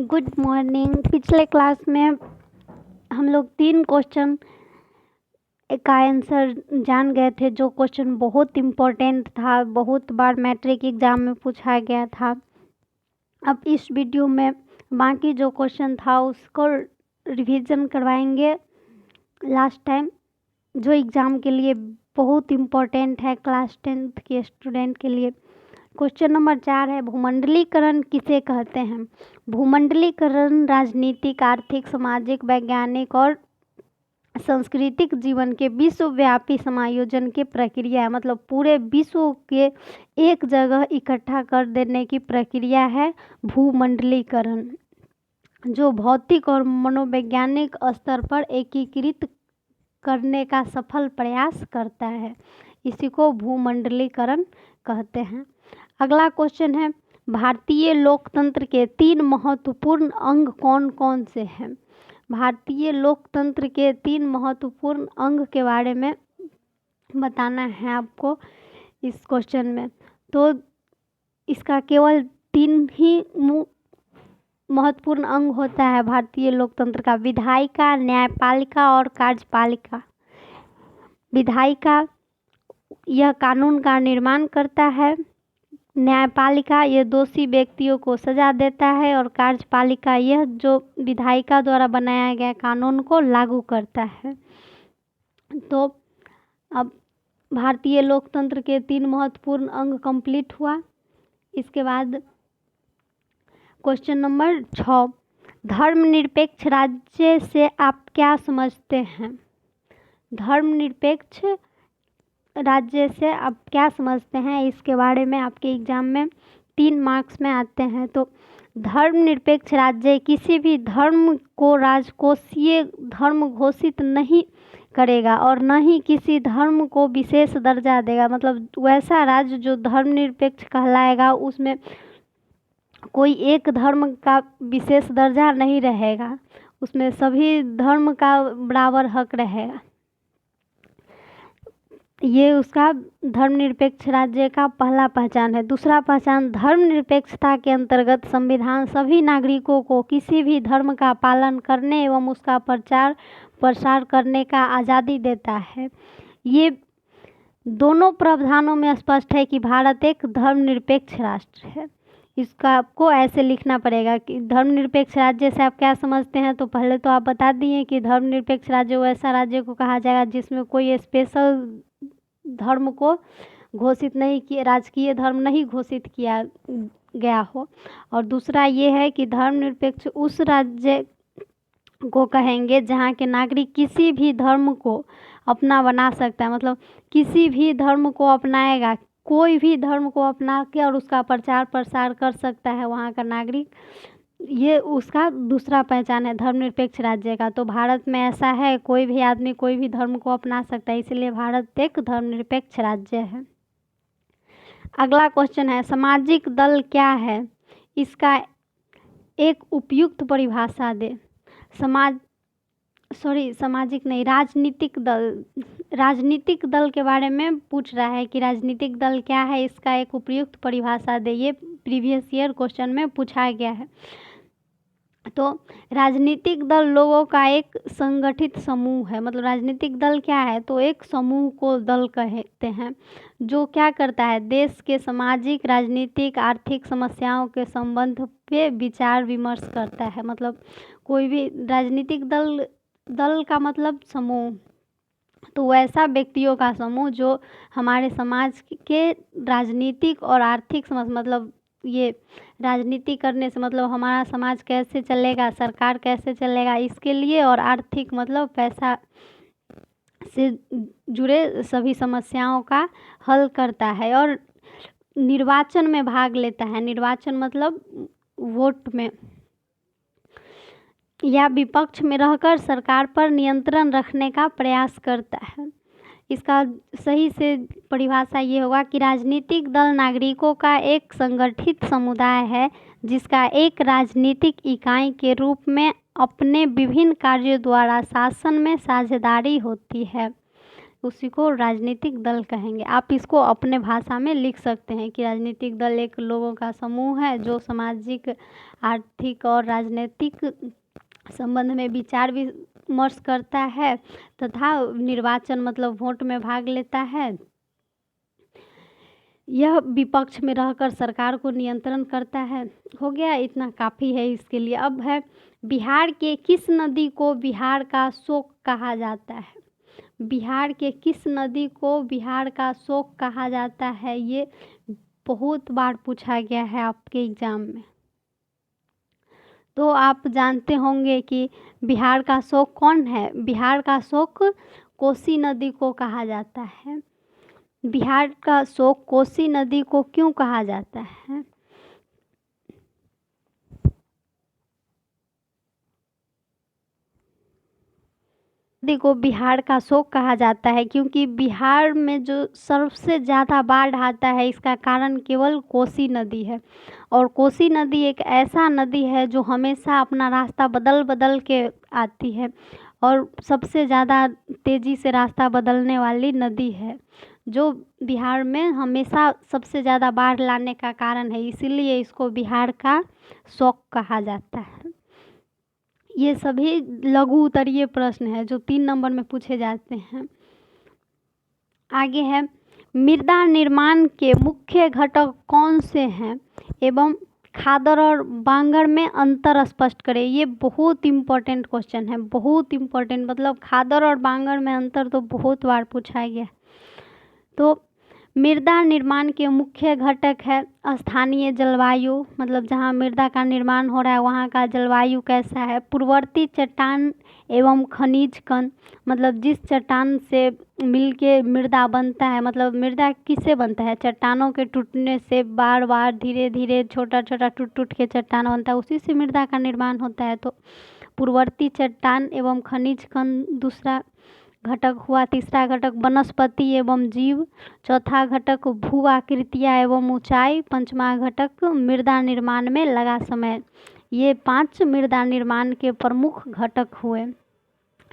Good morning. पिछले class में हम लोग 3 क्वेश्चन का आंसर जान गए थे, जो क्वेश्चन बहुत इम्पोर्टेंट था, बहुत बार मैट्रिक एग्जाम में पूछा गया था। अब इस वीडियो में बाकी जो क्वेश्चन था उसको रिवीजन करवाएंगे लास्ट टाइम, जो एग्ज़ाम के लिए बहुत इम्पोर्टेंट है क्लास 10th के स्टूडेंट के लिए। क्वेश्चन नंबर 4 है, भूमंडलीकरण किसे कहते हैं? भूमंडलीकरण राजनीतिक, आर्थिक, सामाजिक, वैज्ञानिक और सांस्कृतिक जीवन के विश्वव्यापी समायोजन की प्रक्रिया है। मतलब पूरे विश्व के एक जगह इकट्ठा कर देने की प्रक्रिया है भूमंडलीकरण, जो भौतिक और मनोवैज्ञानिक स्तर पर एकीकृत करने का सफल प्रयास करता है। इसी को भूमंडलीकरण कहते हैं। अगला क्वेश्चन है, भारतीय लोकतंत्र के 3 महत्वपूर्ण अंग कौन कौन से हैं? भारतीय लोकतंत्र के 3 महत्वपूर्ण अंग के बारे में बताना है आपको इस क्वेश्चन में। तो इसका केवल 3 ही महत्वपूर्ण अंग होता है भारतीय लोकतंत्र का: विधायिका, न्यायपालिका और कार्यपालिका। विधायिका यह कानून का निर्माण करता है, न्यायपालिका यह दोषी व्यक्तियों को सजा देता है और कार्यपालिका यह जो विधायिका द्वारा बनाया गया कानून को लागू करता है। तो अब भारतीय लोकतंत्र के 3 महत्वपूर्ण अंग कंप्लीट हुआ। इसके बाद क्वेश्चन नंबर 6, धर्मनिरपेक्ष राज्य से आप क्या समझते हैं? धर्मनिरपेक्ष राज्य से आप क्या समझते हैं, इसके बारे में आपके एग्जाम में 3 मार्क्स में आते हैं। तो धर्मनिरपेक्ष राज्य किसी भी धर्म को राजकोषीय धर्म घोषित नहीं करेगा और न ही किसी धर्म को विशेष दर्जा देगा। मतलब वैसा राज्य जो धर्मनिरपेक्ष कहलाएगा उसमें कोई एक धर्म का विशेष दर्जा नहीं रहेगा, उसमें सभी धर्म का बराबर हक रहेगा। ये उसका धर्मनिरपेक्ष राज्य का पहला पहचान है। दूसरा पहचान, धर्मनिरपेक्षता के अंतर्गत संविधान सभी नागरिकों को किसी भी धर्म का पालन करने एवं उसका प्रचार प्रसार करने का आज़ादी देता है। ये दोनों प्रावधानों में स्पष्ट है कि भारत एक धर्मनिरपेक्ष राष्ट्र है। इसका आपको ऐसे लिखना पड़ेगा कि धर्मनिरपेक्ष राज्य से आप क्या समझते हैं। तो पहले तो आप बता दिए कि धर्मनिरपेक्ष राज्य वैसा राज्य को कहा जाएगा जिसमें कोई स्पेशल धर्म को घोषित नहीं किया, राजकीय धर्म नहीं घोषित किया गया हो। और दूसरा ये है कि धर्मनिरपेक्ष उस राज्य को कहेंगे जहाँ के नागरिक किसी भी धर्म को अपना बना सकता है। मतलब किसी भी धर्म को अपनाएगा, कोई भी धर्म को अपना के और उसका प्रचार प्रसार कर सकता है वहाँ का नागरिक। ये उसका दूसरा पहचान है धर्मनिरपेक्ष राज्य का। तो भारत में ऐसा है, कोई भी आदमी कोई भी धर्म को अपना सकता है, इसलिए भारत एक धर्मनिरपेक्ष राज्य है। अगला क्वेश्चन है, सामाजिक दल क्या है? इसका एक उपयुक्त परिभाषा दे। राजनीतिक दल के बारे में पूछ रहा है कि राजनीतिक दल क्या है, इसका एक उपयुक्त परिभाषा दे। ये प्रीवियस ईयर क्वेश्चन में पूछा गया है। तो राजनीतिक दल लोगों का एक संगठित समूह है। मतलब राजनीतिक दल क्या है, तो एक समूह को दल कहते हैं जो क्या करता है, देश के सामाजिक, राजनीतिक, आर्थिक समस्याओं के संबंध पे विचार विमर्श करता है। मतलब कोई भी राजनीतिक दल का मतलब समूह, तो वैसा व्यक्तियों का समूह जो हमारे समाज के राजनीतिक और आर्थिक समस्या, मतलब ये राजनीति करने से मतलब हमारा समाज कैसे चलेगा, सरकार कैसे चलेगा, इसके लिए, और आर्थिक मतलब पैसा से जुड़े सभी समस्याओं का हल करता है और निर्वाचन में भाग लेता है। निर्वाचन मतलब वोट में या विपक्ष में रहकर सरकार पर नियंत्रण रखने का प्रयास करता है। इसका सही से परिभाषा ये होगा कि राजनीतिक दल नागरिकों का एक संगठित समुदाय है जिसका एक राजनीतिक इकाई के रूप में अपने विभिन्न कार्यों द्वारा शासन में साझेदारी होती है। उसी को राजनीतिक दल कहेंगे। आप इसको अपने भाषा में लिख सकते हैं कि राजनीतिक दल एक लोगों का समूह है जो सामाजिक, आर्थिक और राजनीतिक संबंध में विचार विमर्श करता है तथा निर्वाचन मतलब वोट में भाग लेता है। यह विपक्ष में रहकर सरकार को नियंत्रण करता है। हो गया, इतना काफ़ी है इसके लिए। अब है, बिहार के किस नदी को बिहार का शोक कहा जाता है? बिहार के किस नदी को बिहार का शोक कहा जाता है? ये बहुत बार पूछा गया है आपके एग्जाम में। तो आप जानते होंगे कि बिहार का शोक कौन है। बिहार का शोक कोसी नदी को कहा जाता है। बिहार का शोक कोसी नदी को क्यों कहा जाता है? नदी को बिहार का शोक कहा जाता है क्योंकि बिहार में जो सबसे ज़्यादा बाढ़ आता है इसका कारण केवल कोसी नदी है। और कोसी नदी एक ऐसा नदी है जो हमेशा अपना रास्ता बदल बदल के आती है और सबसे ज़्यादा तेज़ी से रास्ता बदलने वाली नदी है, जो बिहार में हमेशा सबसे ज़्यादा बाढ़ लाने का कारण है। इसीलिए इसको बिहार का शोक कहा जाता है। ये सभी लघु उत्तरीय प्रश्न है जो 3 नंबर में पूछे जाते हैं। आगे है, मृदा निर्माण के मुख्य घटक कौन से हैं एवं खादर और बांगर में अंतर स्पष्ट करें। ये बहुत इम्पोर्टेंट क्वेश्चन है, बहुत इम्पोर्टेंट। मतलब खादर और बांगर में अंतर तो बहुत बार पूछा गया। तो मृदा निर्माण के मुख्य घटक है स्थानीय जलवायु, मतलब जहाँ मृदा का निर्माण हो रहा है वहाँ का जलवायु कैसा है। पूर्ववर्ती चट्टान एवं खनिज कण, मतलब जिस चट्टान से मिलके मृदा बनता है, मतलब मृदा किससे बनता है? चट्टानों के टूटने से बार बार धीरे धीरे छोटा छोटा टूट टूट के चट्टान बनता है, उसी से मृदा का निर्माण होता है। तो पूर्ववर्ती चट्टान एवं खनिज कण दूसरा घटक हुआ। तीसरा घटक वनस्पति एवं जीव। चौथा घटक भू आकृतियाँ एवं ऊंचाई। पांचवा घटक मृदा निर्माण में लगा समय। ये 5 मृदा निर्माण के प्रमुख घटक हुए।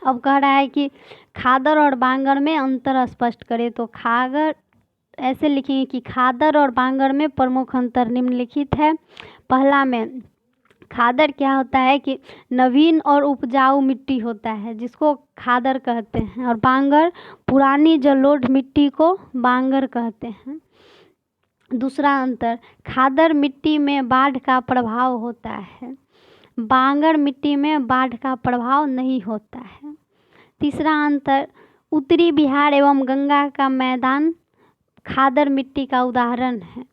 अब कह रहा है कि खादर और बांगर में अंतर स्पष्ट करें। तो खादर ऐसे लिखेंगे कि खादर और बांगर में प्रमुख अंतर निम्नलिखित है। पहला में खादर क्या होता है कि नवीन और उपजाऊ मिट्टी होता है जिसको खादर कहते हैं, और बांगर पुरानी जलोढ़ मिट्टी को बांगर कहते हैं। दूसरा अंतर, खादर मिट्टी में बाढ़ का प्रभाव होता है, बांगर मिट्टी में बाढ़ का प्रभाव नहीं होता है। तीसरा अंतर, उत्तरी बिहार एवं गंगा का मैदान खादर मिट्टी का उदाहरण है,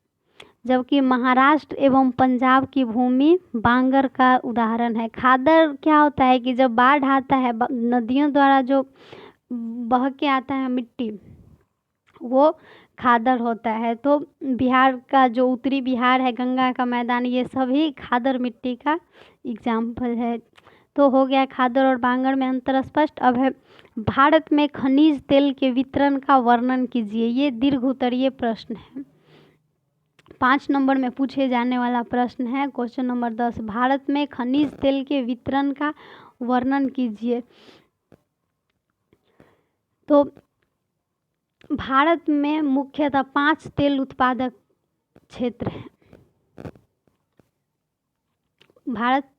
जबकि महाराष्ट्र एवं पंजाब की भूमि बांगर का उदाहरण है। खादर क्या होता है कि जब बाढ़ आता है, नदियों द्वारा जो बह के आता है मिट्टी, वो खादर होता है। तो बिहार का जो उत्तरी बिहार है, गंगा का मैदान, ये सभी खादर मिट्टी का एग्जाम्पल है। तो हो गया खादर और बांगर में अंतर स्पष्ट। अब है, भारत में खनिज तेल के वितरण का वर्णन कीजिए। ये दीर्घ उत्तरीय प्रश्न है, 5 नंबर में पूछे जाने वाला प्रश्न है। क्वेश्चन नंबर 10, भारत में खनिज तेल के वितरण का वर्णन कीजिए। तो भारत में मुख्यतः 5 तेल उत्पादक क्षेत्र हैं। भारत